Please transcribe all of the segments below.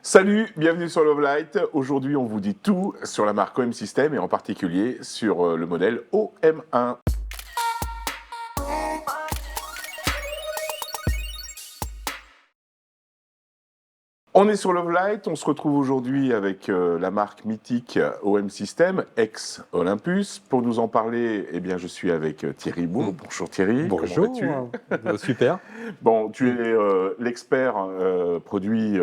Salut, bienvenue sur Lovelight. Aujourd'hui, on vous dit tout sur la marque OM System et en particulier sur le modèle OM1. On est sur Lovelight, on se retrouve aujourd'hui avec la marque mythique OM System, ex-Olympus. Pour nous en parler, eh bien, je suis avec Thierry Bourg. Bonjour Thierry, Bonjour, comment vas-tu? Super. Bon, tu es l'expert produit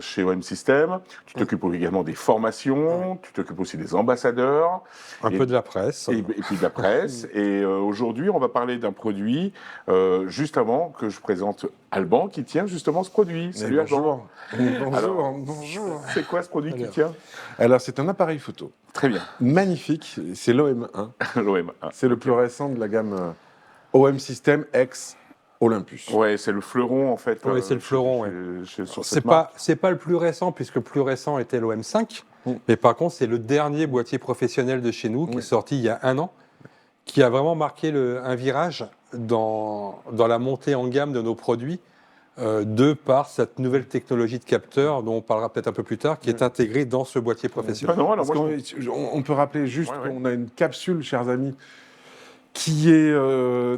chez OM System. Tu t'occupes également des formations, tu t'occupes aussi des ambassadeurs. Un peu de la presse. Et puis de la presse. Et aujourd'hui, on va parler d'un produit, juste avant que je présente Alban, qui tient justement ce produit. Salut Alban. Alors, Bonjour. C'est quoi ce produit qui Alors. tient? Alors, c'est un appareil photo Très bien, magnifique. C'est l'OM1. l'OM1. C'est le plus récent de la gamme OM System ex Olympus. Ouais, c'est le fleuron en fait. Ouais, c'est le fleuron, ouais. Sur C'est cette marque. pas le plus récent, puisque le plus récent était l'OM5. Mm. Mais par contre, c'est le dernier boîtier professionnel de chez nous, qui Oui. est sorti il y a 1 an, qui a vraiment marqué un virage dans la montée en gamme de nos produits, de par cette nouvelle technologie de capteur, dont on parlera peut-être un peu plus tard, qui est intégrée dans ce boîtier professionnel. Ah non, alors Parce moi, on peut rappeler juste Ouais, ouais. qu'on a une capsule, chers amis, qui est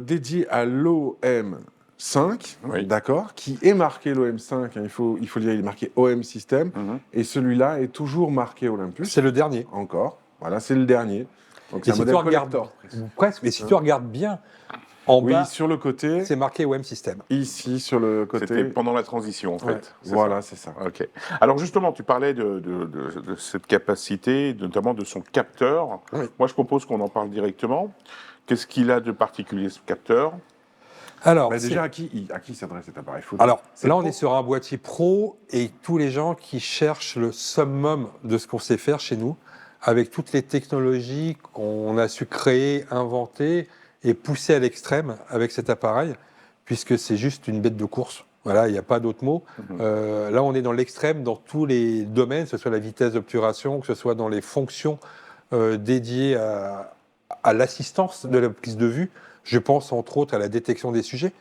dédiée à l'OM5, Oui. d'accord, qui est marqué l'OM5, hein, il faut le dire, il est marqué OM System, Mhm. et celui-là est toujours marqué Olympus. C'est le dernier. Encore, voilà, c'est le dernier. Donc c'est Et un si tu modèle regardes, collector. presque, mais si tu regardes bien, en Oui, bas, sur le côté, c'est marqué OM System. ici sur le côté. C'était pendant la transition en fait. Ouais. C'est Voilà, c'est ça. ça. Ok. Alors justement, tu parlais de cette capacité, notamment de son capteur. Oui. Moi, je propose qu'on en parle directement. Qu'est-ce qu'il a de particulier ce capteur? Alors, Bah, c'est- déjà, à qui s'adresse cet appareil photo? Alors C'est là, pro. on est sur un boîtier pro et tous les gens qui cherchent le summum de ce qu'on sait faire chez nous, avec toutes les technologies qu'on a su créer, inventer et pousser à l'extrême avec cet appareil, puisque c'est juste une bête de course. Voilà, il n'y a pas d'autre mot. Là, on est dans l'extrême dans tous les domaines, que ce soit la vitesse d'obturation, que ce soit dans les fonctions dédiées à l'assistance de la prise de vue. Je pense entre autres à la détection des sujets,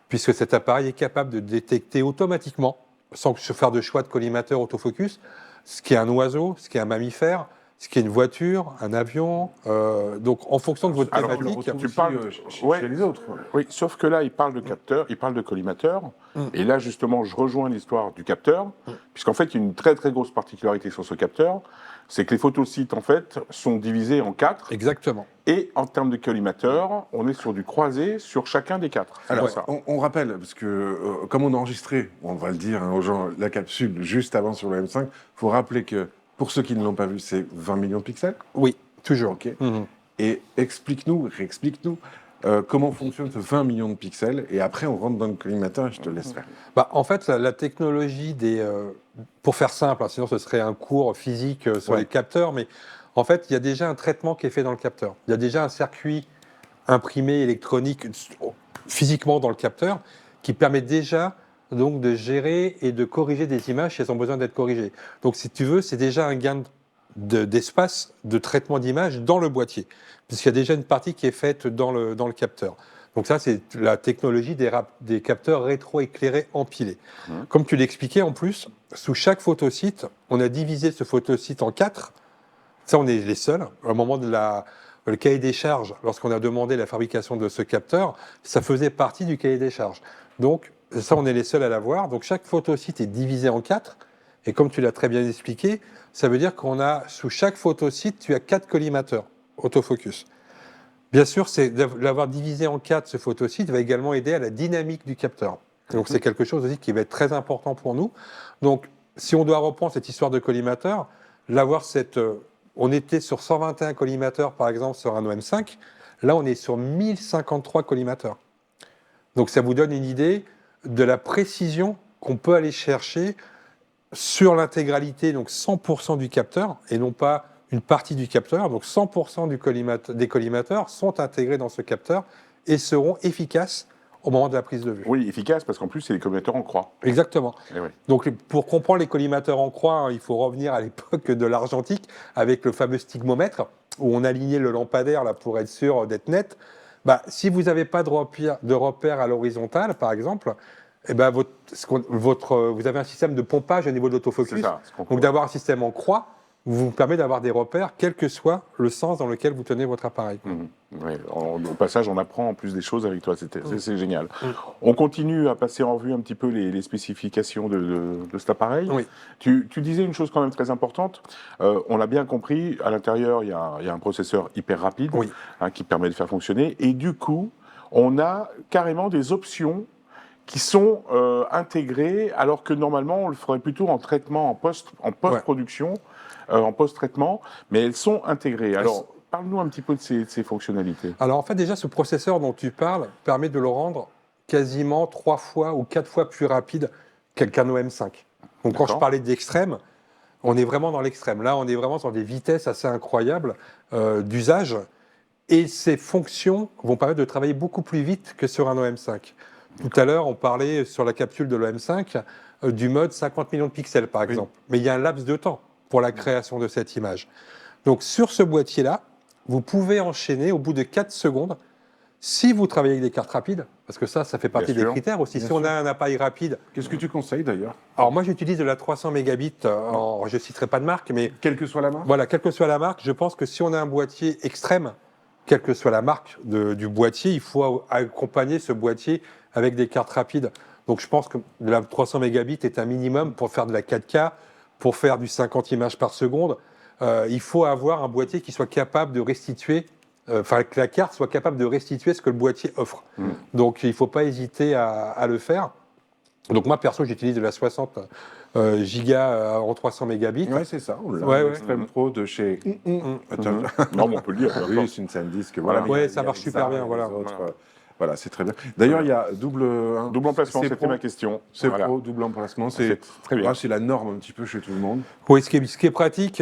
puisque cet appareil est capable de détecter automatiquement, sans se faire de choix de collimateur autofocus, ce qui est un oiseau, ce qui est un mammifère, ce qui est une voiture, un avion. Donc, en fonction de votre Alors, On le thématique, retrouve tu aussi, parles- ouais. chez les autres. Oui, sauf que là, il parle de capteur, il parle de collimateur. Mm. Et là, justement, je rejoins l'histoire du capteur, puisqu'en fait, il y a une très très grosse particularité sur ce capteur, c'est que les photosites, en fait, sont divisés en 4. exactement. Et en termes de collimateur, on est sur du croisé sur chacun des 4. Alors, ça. on rappelle, parce que comme on a enregistré, on va le dire hein, aux gens, la capsule juste avant sur le M5, il faut rappeler que, pour ceux qui ne l'ont pas vu, c'est 20 millions de pixels. Oui, toujours. Ok. Mhm. Et explique-nous, réexplique-nous, comment fonctionne ce 20 millions de pixels. Et après, on rentre dans le collimateur et je te laisse faire. Bah, en fait, la technologie pour faire simple, hein, sinon ce serait un cours physique sur Ouais. les capteurs, mais en fait, il y a déjà un traitement qui est fait dans le capteur. Il y a déjà un circuit imprimé électronique physiquement dans le capteur qui permet déjà donc de gérer et de corriger des images si elles ont besoin d'être corrigées. Donc, si tu veux, c'est déjà un gain d'espace de traitement d'image dans le boîtier, puisqu'il y a déjà une partie qui est faite dans le capteur. Donc ça, c'est la technologie des capteurs rétroéclairés empilés. Comme tu l'expliquais en plus, sous chaque photosite, on a divisé ce photosite en 4. Ça, on est les seuls. Au moment de le cahier des charges, lorsqu'on a demandé la fabrication de ce capteur, ça faisait partie du cahier des charges. Donc ça, on est les seuls à l'avoir. Donc chaque photosite est divisé en 4. Et comme tu l'as très bien expliqué, ça veut dire qu'on a, sous chaque photosite, tu as 4 collimateurs autofocus. Bien sûr, c'est l'avoir divisé en 4, ce photosite, va également aider à la dynamique du capteur. Donc c'est quelque chose aussi qui va être très important pour nous. Donc si on doit reprendre cette histoire de collimateur, on était sur 121 collimateurs par exemple sur un OM5, là on est sur 1053 collimateurs. Donc ça vous donne une idée de la précision qu'on peut aller chercher sur l'intégralité, donc 100% du capteur, et non pas une partie du capteur. Donc 100% des collimateurs sont intégrés dans ce capteur et seront efficaces au moment de la prise de vue. Oui, efficace, parce qu'en plus, c'est des collimateurs en croix. Exactement. Eh oui. Donc pour comprendre les collimateurs en croix, hein, il faut revenir à l'époque de l'argentique avec le fameux stigmomètre, où on alignait le lampadaire là, pour être sûr d'être net. Bah, si vous n'avez pas de repère à l'horizontale, par exemple, eh ben, vous avez un système de pompage au niveau de C'est l'autofocus. ça. ce qu'on Donc d'avoir un système en croix vous permet d'avoir des repères, quel que soit le sens dans lequel vous tenez votre appareil. Ouais, au passage, on apprend en plus des choses avec toi, c'est génial. On continue à passer en revue un petit peu les spécifications de cet appareil. Oui. Tu disais une chose quand même très importante, on l'a bien compris, à l'intérieur, il y a un processeur hyper rapide Oui. qui permet de faire fonctionner, et du coup, on a carrément des options qui sont intégrées, alors que normalement, on le ferait plutôt en traitement, en post-production, en post-traitement, mais elles sont intégrées. Alors, parle-nous un petit peu de ces fonctionnalités. Alors en fait, déjà, ce processeur dont tu parles permet de le rendre quasiment 3 fois ou 4 fois plus rapide qu'un OM5. Donc quand je parlais d'extrême, on est vraiment dans l'extrême. Là, on est vraiment sur des vitesses assez incroyables d'usage. Et ces fonctions vont permettre de travailler beaucoup plus vite que sur un OM5. Tout à l'heure, on parlait sur la capsule de l'OM5 du mode 50 millions de pixels, par exemple. Mais il y a un laps de temps pour la création de cette image. Donc sur ce boîtier-là, vous pouvez enchaîner au bout de 4 secondes, si vous travaillez avec des cartes rapides, parce que ça fait partie des critères aussi. Si on a un appareil rapide... Qu'est-ce que tu conseilles d'ailleurs? Alors moi, j'utilise de la 300 mégabits, je ne citerai pas de marque, mais... Quelle que soit la marque? Voilà, quelle que soit la marque, je pense que si on a un boîtier extrême, quelle que soit la marque du boîtier, il faut accompagner ce boîtier avec des cartes rapides. Donc je pense que la 300 mégabits est un minimum pour faire de la 4K, pour faire du 50 images par seconde. Il faut avoir un boîtier qui soit capable de restituer, que la carte soit capable de restituer ce que le boîtier offre. Donc il ne faut pas hésiter à le faire. Donc moi perso, j'utilise de la 60 gigas en 300 mégabits. Ouais, c'est ça. On l'a Extreme Pro de chez. Non, mais on peut le dire. Oui, c'est une SanDisk. Voilà. Ouais, ça marche super bien. Voilà, c'est très bien. D'ailleurs, il y a double emplacement, c'était ma question. C'est pro, double emplacement. C'est très bien. C'est la norme un petit peu chez tout le monde. Oui, ce qui est pratique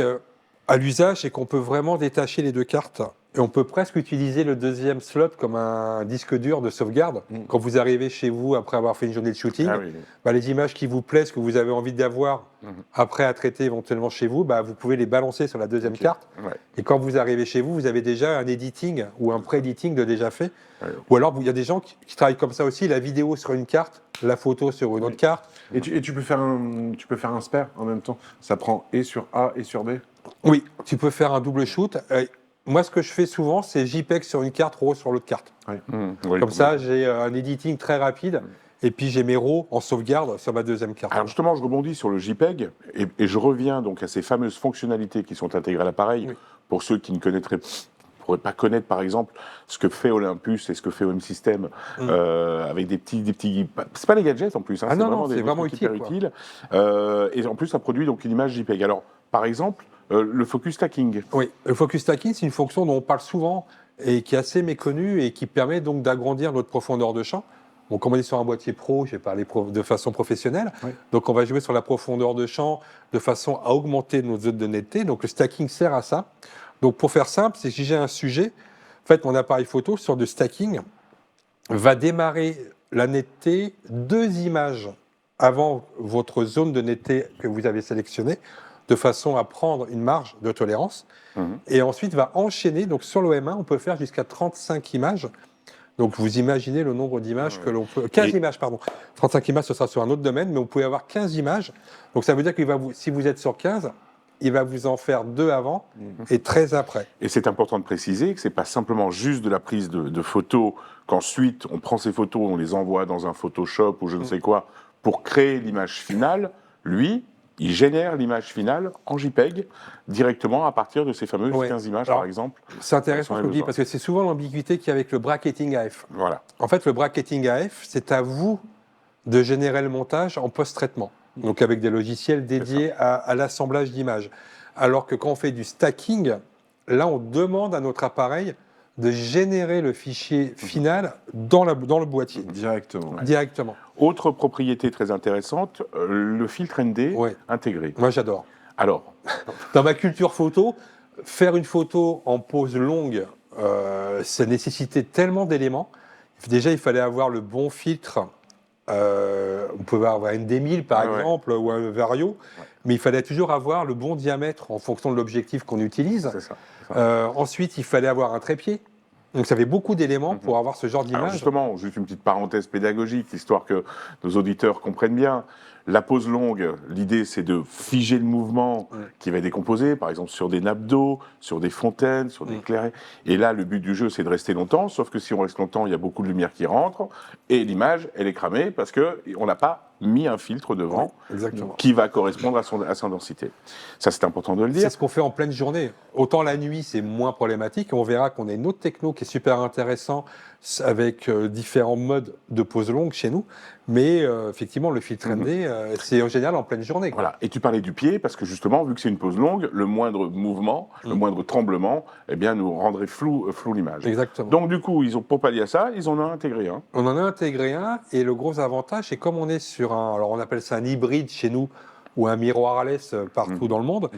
à l'usage, c'est qu'on peut vraiment détacher les deux cartes. Et on peut presque utiliser le deuxième slot comme un disque dur de sauvegarde. Quand vous arrivez chez vous après avoir fait une journée de shooting, les images qui vous plaisent, que vous avez envie d'avoir après à traiter éventuellement chez vous, vous pouvez les balancer sur la deuxième carte. Et quand vous arrivez chez vous, vous avez déjà un editing ou un pré-editing de déjà fait. Ou alors, il y a des gens qui travaillent comme ça aussi, la vidéo sur une carte, la photo sur une autre carte. Et tu peux faire un spare en même temps. Ça prend et sur A et sur B. Oui, tu peux faire un double shoot. Moi, ce que je fais souvent, c'est JPEG sur une carte, RAW sur l'autre carte. Comme ça, j'ai un editing très rapide. Et puis, j'ai mes RAW en sauvegarde sur ma deuxième carte. Alors justement, je rebondis sur le JPEG et je reviens donc à ces fameuses fonctionnalités qui sont intégrées à l'appareil. Pour ceux qui ne pourraient pas connaître, par exemple, ce que fait Olympus et ce que fait OM System avec des petits... C'est pas des gadgets en plus, c'est vraiment hyper utile. Et en plus, ça produit donc une image JPEG. Alors, par exemple, le focus stacking. Oui, le focus stacking, c'est une fonction dont on parle souvent et qui est assez méconnue et qui permet donc d'agrandir notre profondeur de champ. Bon, comme on est sur un boîtier pro, j'ai parlé de façon professionnelle, donc on va jouer sur la profondeur de champ de façon à augmenter nos zones de netteté. Donc le stacking sert à ça. Donc pour faire simple, c'est que si j'ai un sujet, en fait mon appareil photo sur du stacking va démarrer la netteté 2 images avant votre zone de netteté que vous avez sélectionnée, de façon à prendre une marge de tolérance. Et ensuite va enchaîner. Donc sur l'OM1, on peut faire jusqu'à 35 images. Donc vous imaginez le nombre d'images que l'on peut... 15 images, pardon. 35 images, ce sera sur un autre domaine, mais vous pouvez avoir 15 images. Donc ça veut dire que si vous êtes sur 15, il va vous en faire 2 avant et 13 après. Et c'est important de préciser que ce n'est pas simplement juste de la prise de photos, qu'ensuite on prend ces photos, on les envoie dans un Photoshop ou je ne sais quoi pour créer l'image finale. Lui, il génère l'image finale en JPEG directement à partir de ces fameuses 15 images, par exemple. C'est intéressant ce que vous dites, parce que c'est souvent l'ambiguïté qu'il y a avec le bracketing AF. Voilà. En fait, le bracketing AF, c'est à vous de générer le montage en post-traitement, donc avec des logiciels dédiés à l'assemblage d'images. Alors que quand on fait du stacking, là, on demande à notre appareil de générer le fichier final dans le boîtier. Directement. Autre propriété très intéressante, le filtre ND intégré. Moi, j'adore. Alors, dans ma culture photo, faire une photo en pose longue, ça nécessitait tellement d'éléments. Déjà, il fallait avoir le bon filtre. On pouvait avoir un ND1000 par exemple, ou un Vario, mais il fallait toujours avoir le bon diamètre en fonction de l'objectif qu'on utilise. C'est ça. Ensuite, il fallait avoir un trépied. Donc ça fait beaucoup d'éléments pour avoir ce genre Alors d'image. justement, juste une petite parenthèse pédagogique, histoire que nos auditeurs comprennent bien. La pose longue, l'idée c'est de figer le mouvement qui va être décomposé, par exemple sur des nappes d'eau, sur des fontaines, sur des clairets. Et là, le but du jeu c'est de rester longtemps, sauf que si on reste longtemps, il y a beaucoup de lumière qui rentre, et l'image, elle est cramée parce qu'on n'a pas mis un filtre devant Exactement. qui va correspondre à son densité. Ça c'est important de le dire. C'est ce qu'on fait en pleine journée. Autant la nuit, c'est moins problématique. On verra qu'on a une autre techno qui est super intéressant avec différents modes de pose longue chez nous. Mais effectivement, le filtre ND, c'est en général en pleine journée. Voilà. Et tu parlais du pied, parce que justement, vu que c'est une pose longue, le moindre mouvement, le moindre tremblement, eh bien, nous rendrait flou l'image. Exactement. Donc, du coup, pour pallier à ça, ils en ont intégré un. On en a intégré un, et le gros avantage, c'est comme on est sur un, alors on appelle ça un hybride chez nous, ou un mirrorless partout dans le monde,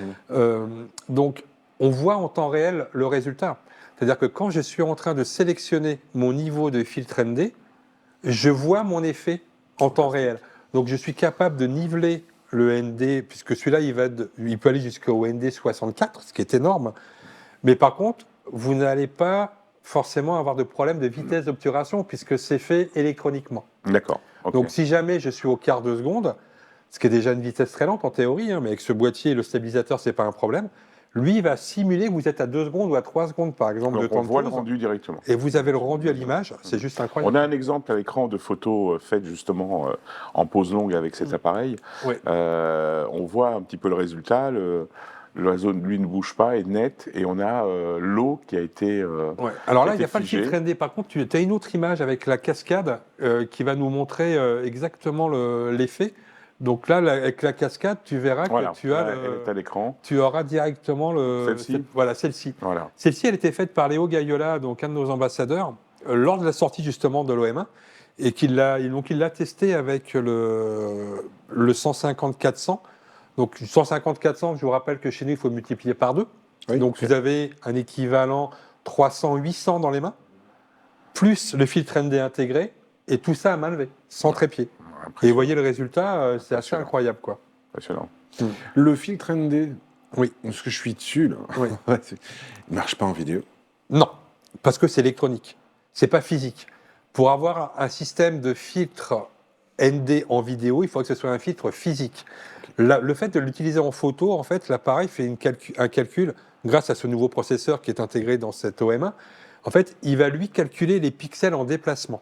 donc on voit en temps réel le résultat. C'est-à-dire que quand je suis en train de sélectionner mon niveau de filtre ND, je vois mon effet en temps réel. Donc je suis capable de niveler le ND, puisque celui-là, il peut aller jusqu'au ND 64, ce qui est énorme. Mais par contre, vous n'allez pas forcément avoir de problème de vitesse d'obturation, puisque c'est fait électroniquement. D'accord. Okay. Donc si jamais je suis au quart de seconde, ce qui est déjà une vitesse très lente en théorie, mais avec ce boîtier et le stabilisateur, ce n'est pas un problème, lui, il va simuler que vous êtes à 2 secondes ou à 3 secondes, par exemple, donc de temps on voit de le pause. rendu directement. Et vous avez le rendu à l'image, c'est juste incroyable. On a un exemple à l'écran de photos faites justement en pause longue avec cet appareil. Oui. On voit un petit peu le résultat. La zone, lui, ne bouge pas, est nette, et on a l'eau qui a été. Ouais. Alors là, il n'y a pas le figée. filtre ND. Par contre, tu as une autre image avec la cascade qui va nous montrer exactement l'effet. Donc là, avec la cascade, tu verras Voilà. que tu as Elle est à l'écran. tu auras directement Celle-ci. Voilà, celle-ci. Voilà. Celle-ci, elle était faite par Léo Gaiola, donc un de nos ambassadeurs, lors de la sortie justement de l'OM1, et il l'a testé avec le 150-400. Donc 150-400, je vous rappelle que chez nous, il faut multiplier par 2. Oui. Donc vous avez un équivalent 300-800 dans les mains, plus le filtre ND intégré, et tout ça à main levée, sans trépied. Et vous voyez le résultat, c'est assez incroyable, quoi. Impressionnant. Le filtre ND, Oui. parce que je suis dessus, là, Oui. il marche pas en vidéo. Non, parce que c'est électronique, c'est pas physique. Pour avoir un système de filtre ND en vidéo, il faut que ce soit un filtre physique. Le fait de l'utiliser en photo, en fait, l'appareil fait un calcul, grâce à ce nouveau processeur qui est intégré dans cet OM1, en fait, il va lui calculer les pixels en déplacement.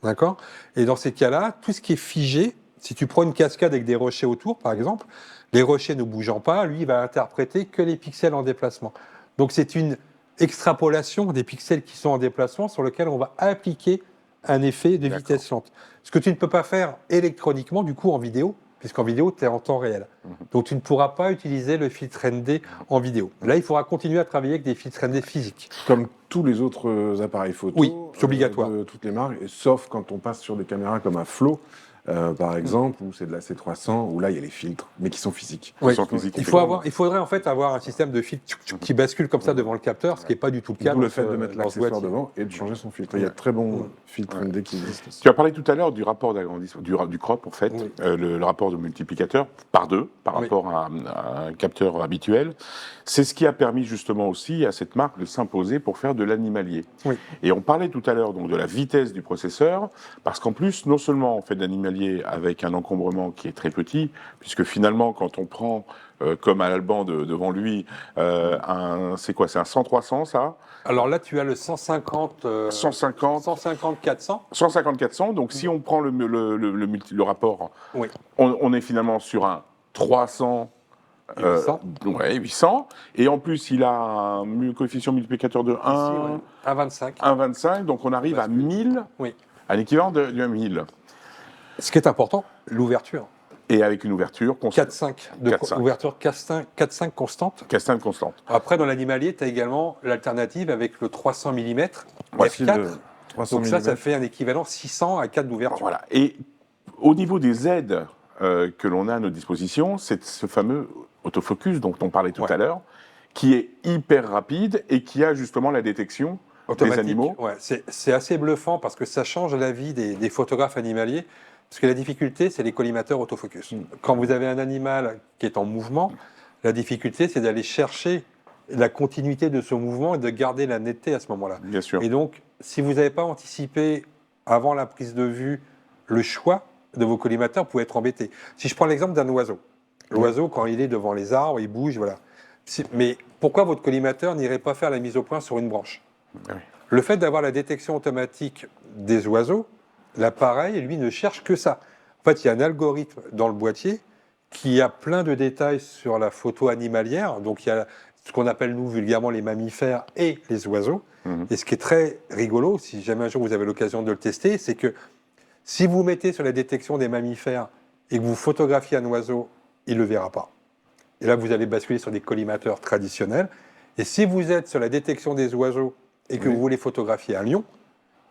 D'accord ? Et dans ces cas-là, tout ce qui est figé, si tu prends une cascade avec des rochers autour, par exemple, les rochers ne bougeant pas, lui, il va interpréter que les pixels en déplacement. Donc, c'est une extrapolation des pixels qui sont en déplacement sur lequel on va appliquer un effet de vitesse lente. Ce que tu ne peux pas faire électroniquement, du coup, en vidéo, puisqu'en vidéo, tu es en temps réel. Donc, tu ne pourras pas utiliser le filtre ND en vidéo. Là, il faudra continuer à travailler avec des filtres ND physiques. Comme tous les autres appareils photo. Oui, c'est obligatoire. De toutes les marques, sauf quand on passe sur des caméras comme un Flow, par exemple, où c'est de la C300, où là, il y a les filtres, mais qui sont physiques. Oui. Sans physique. Il faudrait en fait avoir un système de filtre qui bascule comme ça devant le capteur, ce qui n'est pas du tout le cas. D'où le fait de mettre dans ce l'accessoire boîtier. devant et de changer son filtre. Il y a de très bons filtres ND qui existent aussi. Tu as parlé tout à l'heure du rapport d'agrandissement, du crop en fait, Oui. le rapport de multiplicateur par 2 par Oui. rapport à un capteur habituel. C'est ce qui a permis justement aussi à cette marque de s'imposer pour faire de l'animalier. Oui. Et on parlait tout à l'heure donc de la vitesse du processeur, parce qu'en plus, non seulement on fait de l'animalier avec un encombrement qui est très petit, puisque finalement quand on prend comme à Alban devant lui, c'est quoi, c'est un 100-300 ça Alors là, tu as le 150, 150, 150-400. 150-400, donc si on prend le rapport, Oui. on est finalement sur un 300, 800. Ouais, 800, et en plus il a un coefficient multiplicateur de 1, Ici, ouais. 1,25. 1,25, donc on arrive à 1000, Oui. à l'équivalent de 1000, Ce qui est important, l'ouverture. et avec une ouverture constante. 4,5. 4,5. Ouverture 4,5 constante. Castane constante. Après, dans l'animalier, tu as également l'alternative avec le 300 mm Facile f4. de 300 Donc ça mm. fait un équivalent 600 à 4 d'ouverture. Voilà. Et au niveau des aides que l'on a à nos dispositions, c'est ce fameux autofocus dont on parlait tout à l'heure, qui est hyper rapide et qui a justement la détection des animaux. Ouais, c'est assez bluffant parce que ça change la vie des photographes animaliers. Parce que la difficulté, c'est les collimateurs autofocus. Quand vous avez un animal qui est en mouvement, la difficulté, c'est d'aller chercher la continuité de son mouvement et de garder la netteté à ce moment-là. Bien sûr. Et donc, si vous n'avez pas anticipé avant la prise de vue le choix de vos collimateurs, vous pouvez être embêté. Si je prends l'exemple d'un oiseau, l'oiseau, quand il est devant les arbres, il bouge, voilà. Mais pourquoi votre collimateur n'irait pas faire la mise au point sur une branche ? Oui. Le fait d'avoir la détection automatique des oiseaux, l'appareil, lui, ne cherche que ça. En fait, il y a un algorithme dans le boîtier qui a plein de détails sur la photo animalière. Donc, il y a ce qu'on appelle, nous, vulgairement, les mammifères et les oiseaux. Et ce qui est très rigolo, si jamais un jour vous avez l'occasion de le tester, c'est que si vous mettez sur la détection des mammifères et que vous photographiez un oiseau, il ne le verra pas. Et là, vous allez basculer sur des collimateurs traditionnels. Et si vous êtes sur la détection des oiseaux et que vous voulez photographier un lion,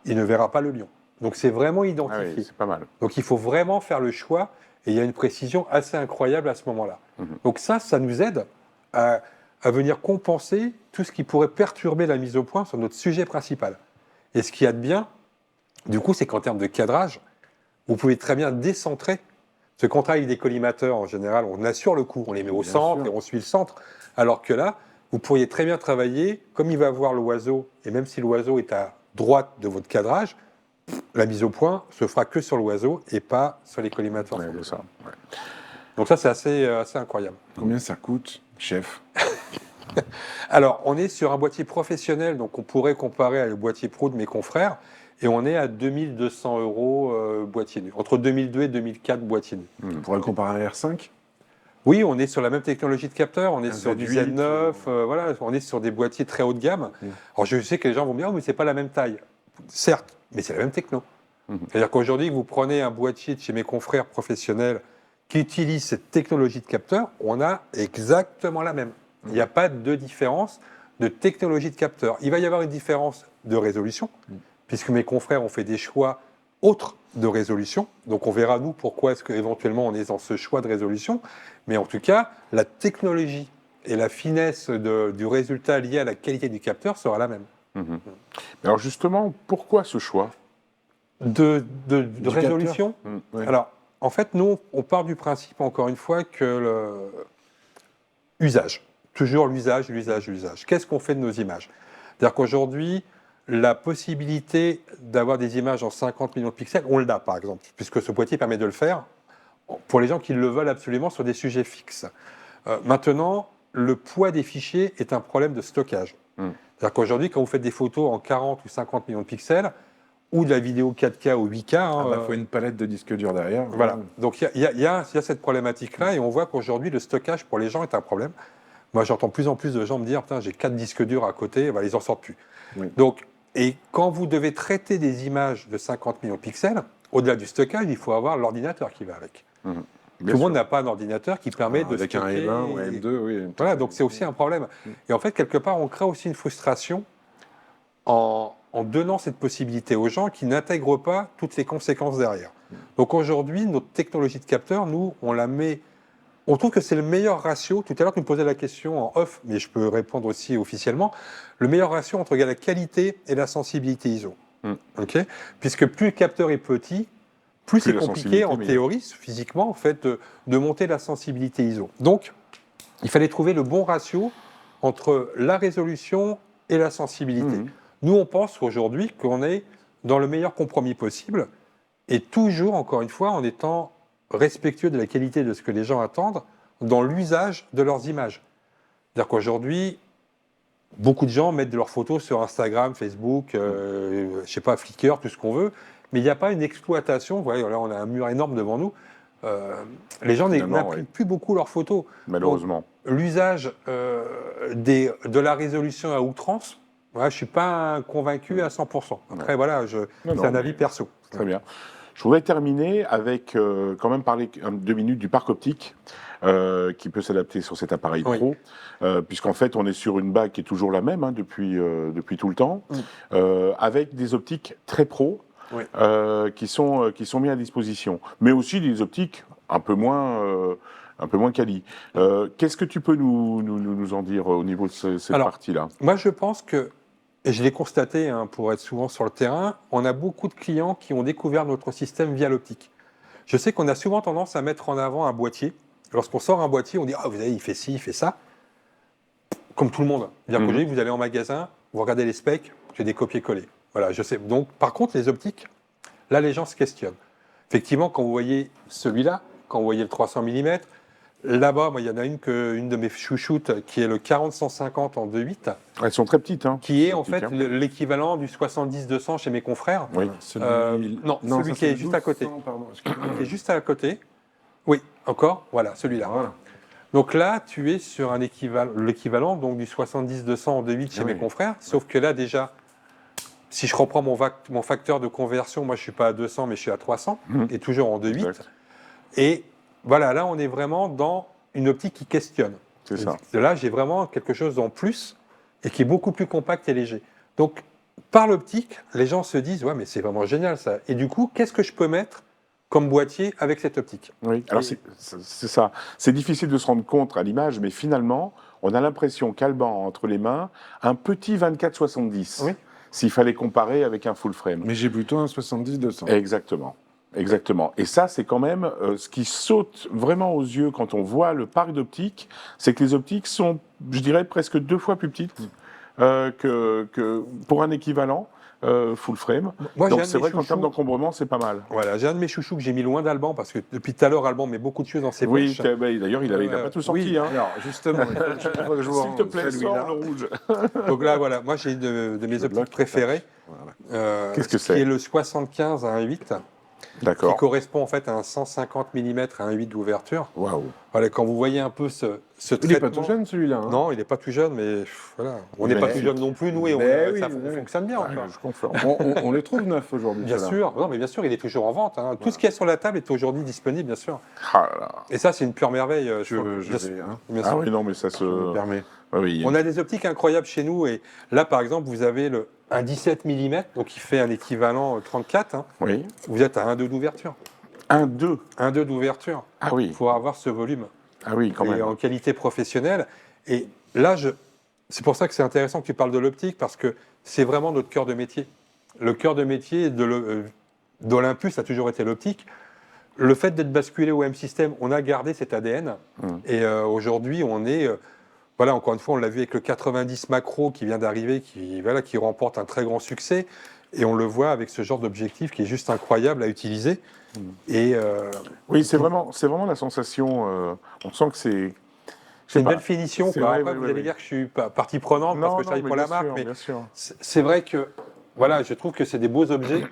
il ne verra pas le lion. Donc c'est vraiment identifié. Ah oui, c'est pas mal. Donc il faut vraiment faire le choix et il y a une précision assez incroyable à ce moment-là. Donc ça nous aide à venir compenser tout ce qui pourrait perturber la mise au point sur notre sujet principal. Et ce qu'il y a de bien, du coup, c'est qu'en termes de cadrage, vous pouvez très bien décentrer. Parce que quand on travaille avec des collimateurs, en général, on assure le coup, on les met au centre et on suit le centre. Alors que là, vous pourriez très bien travailler, comme il va voir l'oiseau, et même si l'oiseau est à droite de votre cadrage, la mise au point se fera que sur l'oiseau et pas sur les collimateurs. Ouais, c'est ça. Ouais. Donc ça, c'est assez incroyable. Combien ça coûte, chef? Alors, on est sur un boîtier professionnel, donc on pourrait comparer à le boîtier pro de mes confrères, et on est à 2200 € boîtier nu. Entre 2002 et 2004, boîtier nu. On pourrait le comparer à un R5? Oui, on est sur la même technologie de capteur, on est Un sur du Z8, Z9, voilà, on est sur des boîtiers très haut de gamme. Alors je sais que les gens vont me dire, oh, mais c'est pas la même taille. Certes, mais c'est la même techno. C'est-à-dire qu'aujourd'hui, vous prenez un boîtier de chez mes confrères professionnels qui utilise cette technologie de capteur, on a exactement la même. Il n'y a pas de différence de technologie de capteur. Il va y avoir une différence de résolution, puisque mes confrères ont fait des choix autres de résolution. Donc on verra, nous, pourquoi est-ce qu'éventuellement on est dans ce choix de résolution. Mais en tout cas, la technologie et la finesse du résultat lié à la qualité du capteur sera la même. Alors justement, pourquoi ce choix De résolution. Ouais. Alors, en fait, nous, on part du principe, encore une fois, que usage. Toujours l'usage. Qu'est-ce qu'on fait de nos images? C'est-à-dire qu'aujourd'hui, la possibilité d'avoir des images en 50 millions de pixels, on l'a, par exemple, puisque ce boîtier permet de le faire pour les gens qui le veulent absolument sur des sujets fixes. Maintenant, le poids des fichiers est un problème de stockage. C'est-à-dire qu'aujourd'hui, quand vous faites des photos en 40 ou 50 millions de pixels, ou de la vidéo 4K ou 8K... Il faut une palette de disques durs derrière. Voilà. Donc il y a cette problématique-là, et on voit qu'aujourd'hui, le stockage pour les gens est un problème. Moi, j'entends de plus en plus de gens me dire, putain, j'ai 4 disques durs à côté, ils n'en sortent plus. Donc, et quand vous devez traiter des images de 50 millions de pixels, au-delà du stockage, il faut avoir l'ordinateur qui va avec. Tout le monde n'a pas un ordinateur qui permet de avec stocker... un M1 ou un M2, oui. Voilà, donc c'est aussi un problème. Et en fait, quelque part, on crée aussi une frustration en donnant cette possibilité aux gens qui n'intègrent pas toutes les conséquences derrière. Donc aujourd'hui, notre technologie de capteur, nous, on la met... On trouve que c'est le meilleur ratio. Tout à l'heure, tu me posais la question en off, mais je peux répondre aussi officiellement. Le meilleur ratio entre la qualité et la sensibilité ISO. Okay, puisque plus le capteur est petit, plus c'est compliqué en théorie, physiquement, en fait, de monter la sensibilité ISO. Donc, il fallait trouver le bon ratio entre la résolution et la sensibilité. Nous, on pense qu'aujourd'hui qu'on est dans le meilleur compromis possible, et toujours, encore une fois, en étant respectueux de la qualité de ce que les gens attendent dans l'usage de leurs images. C'est-à-dire qu'aujourd'hui, beaucoup de gens mettent de leurs photos sur Instagram, Facebook, je sais pas, Flickr, tout ce qu'on veut, mais il n'y a pas une exploitation. Vous voyez, là, on a un mur énorme devant nous. Les gens n'impriment plus beaucoup leurs photos. Malheureusement. Donc, l'usage de la résolution à outrance, je ne suis pas convaincu à 100%. Après, voilà, c'est un avis perso. Très bien. Je voudrais terminer avec, quand même, parler 2 minutes du parc optique qui peut s'adapter sur cet appareil pro, puisqu'en fait, on est sur une bague qui est toujours la même depuis tout le temps, avec des optiques très pro qui sont mis à disposition, mais aussi des optiques un peu moins quali. Qu'est-ce que tu peux nous en dire au niveau de cette partie-là? Moi, je pense que, et je l'ai constaté pour être souvent sur le terrain, on a beaucoup de clients qui ont découvert notre système via l'optique. Je sais qu'on a souvent tendance à mettre en avant un boîtier. Lorsqu'on sort un boîtier, on dit « Ah, vous savez, il fait ci, il fait ça ». comme tout le monde. C'est-à-dire qu'aujourd'hui, vous allez en magasin, vous regardez les specs, j'ai des copier-coller. Voilà, je sais. Donc, par contre, les optiques, là, les gens se questionnent. Effectivement, quand vous voyez celui-là, quand vous voyez le 300 mm, là-bas, moi, il y en a une de mes chouchoutes qui est le 40-150 en 2.8, Elles sont très petites. Hein. qui est en Optiques, fait hein. l'équivalent du 70-200 chez mes confrères. Oui. Non, celui ça, qui est c'est juste à côté. 1200, pardon, excusez-moi. Qui est juste à côté. Oui, encore, voilà, celui-là. Voilà. Donc là, tu es sur l'équivalent donc du 70-200 en 2.8 chez Ah mes oui. confrères, sauf que là déjà, si je reprends mon facteur de conversion, moi je suis pas à 200 mais je suis à 300, et toujours en 2.8. Exact. Et voilà, là on est vraiment dans une optique qui questionne. C'est ça. Et là j'ai vraiment quelque chose en plus et qui est beaucoup plus compact et léger. Donc par l'optique, les gens se disent ouais mais c'est vraiment génial ça. Et du coup, qu'est-ce que je peux mettre comme boîtier avec cette optique? Oui, alors c'est ça. C'est difficile de se rendre compte à l'image, mais finalement, on a l'impression qu'a le banc entre les mains un petit 24-70, Oui. s'il fallait comparer avec un full frame. Mais j'ai plutôt un 70-200. Exactement. Exactement. Et ça, c'est quand même ce qui saute vraiment aux yeux quand on voit le parc d'optiques, c'est que les optiques sont, je dirais, presque 2 fois plus petites que pour un équivalent full frame. Moi, j'ai un Donc de c'est mes vrai qu'en termes chouchous. d'encombrement, c'est pas mal. Voilà, j'ai un de mes chouchous que j'ai mis loin d'Alban parce que depuis tout à l'heure, Alban met beaucoup de choses dans ses Oui, poches. d'ailleurs, il n'a pas tout sorti. oui. Hein. Alors, justement, il faut que je vous S'il te rende plaît, celui-là. sors le rouge. Donc là, voilà, moi j'ai une de mes Je optiques bloque. préférées. Voilà. Qu'est-ce que Qui c'est est le 75 à 1.8, qui D'accord. correspond en fait à un 150 mm à 1.8 d'ouverture. Waouh. Voilà, quand vous voyez un peu ce Il traitement... n'est pas tout jeune celui-là. Hein. Non, il n'est pas tout jeune, mais voilà. On n'est Mais- pas tout jeune non plus, nous, et Mais oui, ça oui. fonctionne bien Ouais, encore. je confirme. On les trouve neufs aujourd'hui. Bien ceux-là. sûr, non, mais bien sûr, il est toujours en vente. Hein. Tout ce qu'il y a sur la table est aujourd'hui disponible, bien sûr. Ah, là là. Et ça, c'est une pure merveille. Je bien sûr, vais, hein, bien Ah sûr. oui, non, mais ça je me se. permets. Oui, On a des optiques incroyables chez nous. Et là, par exemple, vous avez un 17 mm, donc qui fait un équivalent 34. Hein. oui. Vous êtes à 1,2 d'ouverture. 1-2. 1,2 d'ouverture. Ah oui. Il faut avoir ce volume. Ah oui, quand Et même. en qualité professionnelle. Et là, c'est pour ça que c'est intéressant que tu parles de l'optique, parce que c'est vraiment notre cœur de métier. Le cœur de métier d'Olympus a toujours été l'optique. Le fait d'être basculé au M-System, on a gardé cet ADN. Et aujourd'hui, on est... voilà, encore une fois, on l'a vu avec le 90 macro qui vient d'arriver, qui remporte un très grand succès. Et on le voit avec ce genre d'objectif qui est juste incroyable à utiliser. Et Oui, c'est vraiment la sensation. On sent que c'est. c'est une pas. belle finition. C'est Quoi. vrai, Après, oui, vous oui, allez oui. dire que je suis partie prenante parce que je travaille pour la bien marque, sûr, mais bien sûr. c'est vrai que voilà, je trouve que c'est des beaux objets.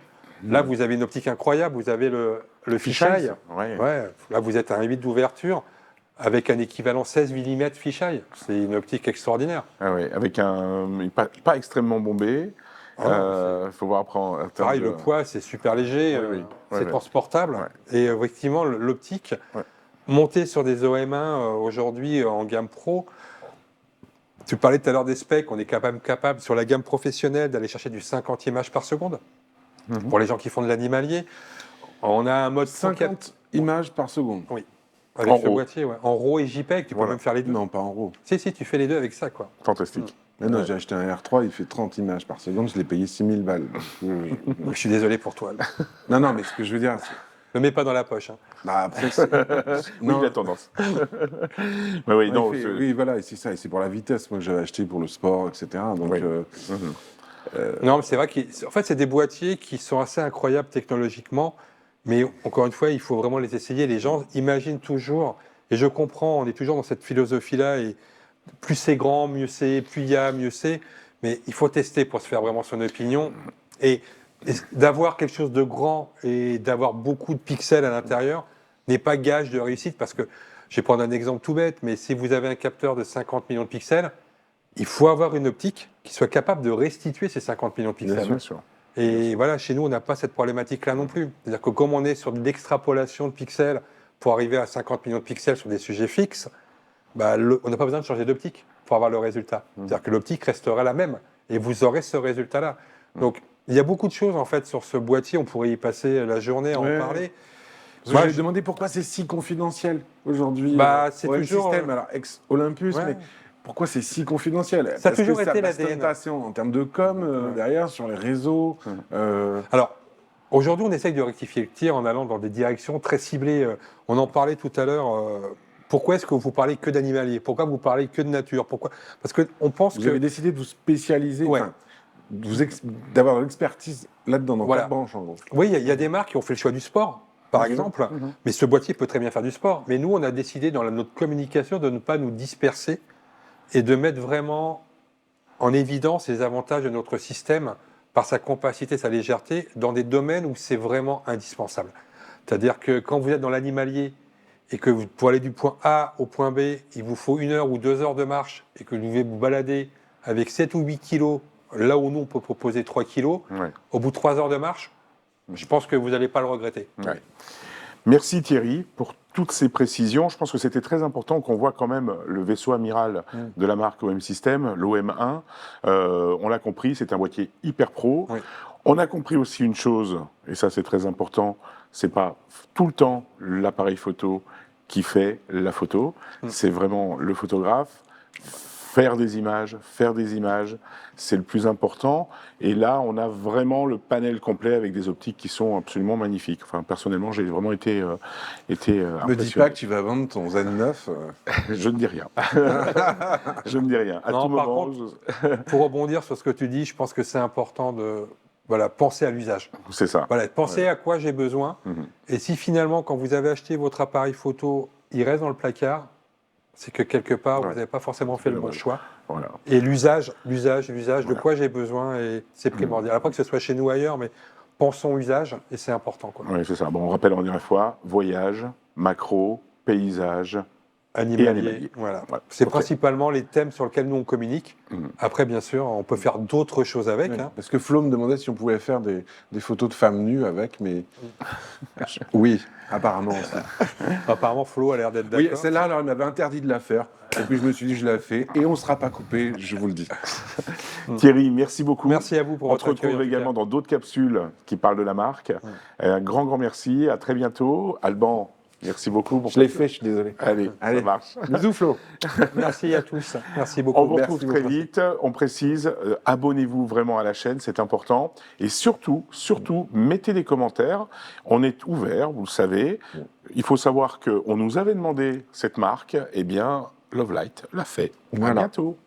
Là, vous avez une optique incroyable. Vous avez le fisheye. Ouais. Ouais, là, vous êtes à 1,8 d'ouverture avec un équivalent 16 mm fisheye. C'est une optique extraordinaire. Ah ouais, avec un pas extrêmement bombé. Il faut voir après. En termes Pareil, de- le poids, c'est super léger, Oui, oui. c'est Ouais, transportable. Ouais. Et effectivement, l'optique, Ouais. montée sur des OM1 aujourd'hui en gamme pro, tu parlais tout à l'heure des specs, on est capable sur la gamme professionnelle d'aller chercher du 50 images par seconde. Mhm. Pour les gens qui font de l'animalier, on a un mode 50 images par seconde. Oui, avec En ce RAW. boîtier, ouais. En RAW et JPEG, tu peux Voilà. même faire les deux. Non, pas en RAW. Si, tu fais les deux avec ça, quoi. Fantastique. Mais non, j'ai acheté un R3, il fait 30 images par seconde, je l'ai payé 6000 balles. Je suis désolé pour toi. Là. Non, mais ce que je veux dire, c'est... Ne mets pas dans la poche. Hein. Bah, après, c'est... Oui, il a tendance. Mais oui, non. il fait- oui, voilà, et c'est ça, et c'est pour la vitesse, moi, que j'avais acheté pour le sport, etc. Donc, Oui. Mhm. Non, mais c'est vrai qu'en fait, c'est des boîtiers qui sont assez incroyables technologiquement, mais encore une fois, il faut vraiment les essayer. Les gens imaginent toujours, et je comprends, on est toujours dans cette philosophie-là, et plus c'est grand, mieux c'est, plus il y a, mieux c'est, mais il faut tester pour se faire vraiment son opinion. Et d'avoir quelque chose de grand et d'avoir beaucoup de pixels à l'intérieur n'est pas gage de réussite, parce que, je vais prendre un exemple tout bête, mais si vous avez un capteur de 50 millions de pixels, il faut avoir une optique qui soit capable de restituer ces 50 millions de pixels. Bien sûr. Et voilà, chez nous, on n'a pas cette problématique-là non plus. C'est-à-dire que comme on est sur de l'extrapolation de pixels pour arriver à 50 millions de pixels sur des sujets fixes, bah, on n'a pas besoin de changer d'optique pour avoir le résultat. C'est-à-dire que l'optique restera la même et vous aurez ce résultat-là. Donc, il y a beaucoup de choses en fait sur ce boîtier. On pourrait y passer la journée à en Ouais. parler. je Moi, me demandé pourquoi c'est si confidentiel aujourd'hui. Bah, c'est au toujours, système, alors ex-Olympus, Ouais. mais pourquoi c'est si confidentiel? Ça a Parce toujours que été bastonne l'ADN. pas assez en termes de com derrière, sur les réseaux. Alors, aujourd'hui, on essaye de rectifier le tir en allant dans des directions très ciblées. On en parlait tout à l'heure. pourquoi est-ce que vous parlez que d'animalier? Pourquoi vous parlez que de nature? Pourquoi? Parce qu'on pense Vous que... avez décidé de vous spécialiser, Ouais. enfin, d'avoir de l'expertise là-dedans, dans Voilà. 4 branches en gros. Oui, il y a des marques qui ont fait le choix du sport, par exemple, mais ce boîtier peut très bien faire du sport. Mais nous, on a décidé dans notre communication de ne pas nous disperser et de mettre vraiment en évidence les avantages de notre système par sa compacité, sa légèreté, dans des domaines où c'est vraiment indispensable. C'est-à-dire que quand vous êtes dans l'animalier et que pour aller du point A au point B, il vous faut 1 heure ou 2 heures de marche et que vous devez vous balader avec 7 ou 8 kilos, là où nous, on peut proposer 3 kilos, au bout de 3 heures de marche, je pense que vous n'allez pas le regretter. Ouais. Merci Thierry pour toutes ces précisions. Je pense que c'était très important qu'on voit quand même le vaisseau amiral de la marque OM System, l'OM1. On l'a compris, c'est un boîtier hyper pro. Oui. On a compris aussi une chose, et ça c'est très important, c'est pas tout le temps l'appareil photo qui fait la photo, c'est vraiment le photographe. Faire des images, c'est le plus important. Et là, on a vraiment le panel complet avec des optiques qui sont absolument magnifiques. Enfin, personnellement, j'ai vraiment été Me dis impressionné. pas que tu vas vendre ton Zen 9. Je ne dis rien. Je ne dis rien. À Non, tout par moment, contre, Pour rebondir sur ce que tu dis, je pense que c'est important de penser à l'usage. c'est ça. Voilà, pensez à quoi j'ai besoin. Et si finalement, quand vous avez acheté votre appareil photo, il reste dans le placard, c'est que quelque part, vous n'avez pas forcément fait le bon choix. Voilà. Et l'usage, de quoi j'ai besoin, et c'est primordial. Après que ce soit chez nous ou ailleurs, mais pensons usage, et c'est important, quoi. Oui, c'est ça. Bon, on rappelle en dernière fois, voyage, macro, paysage, Animalier, voilà. Ouais, C'est ok. principalement les thèmes sur lesquels nous on communique. Après, bien sûr, on peut faire d'autres choses avec. Ouais. Hein. Parce que Flo me demandait si on pouvait faire des photos de femmes nues avec, mais... Oui, apparemment. Apparemment, Flo a l'air d'être d'accord. Oui, celle-là, alors, il m'avait interdit de la faire. Et puis je me suis dit, je la fais. Et on ne sera pas coupé, je vous le dis. Thierry, merci beaucoup. Merci à vous pour On votre te accueil, retrouve en tout également cas. dans d'autres capsules qui parlent de la marque. Un grand merci. À très bientôt. Alban, merci beaucoup. Je l'ai fait, je suis désolé. Allez, Allez. ça marche. Bisous, Flo. Merci à tous. Merci beaucoup. On vous retrouve Merci très beaucoup. vite. On précise, abonnez-vous vraiment à la chaîne, c'est important. Et surtout, mettez des commentaires. On est ouvert, vous le savez. Il faut savoir qu'on nous avait demandé cette marque. Eh bien, Lovelight l'a fait. À Voilà. bientôt.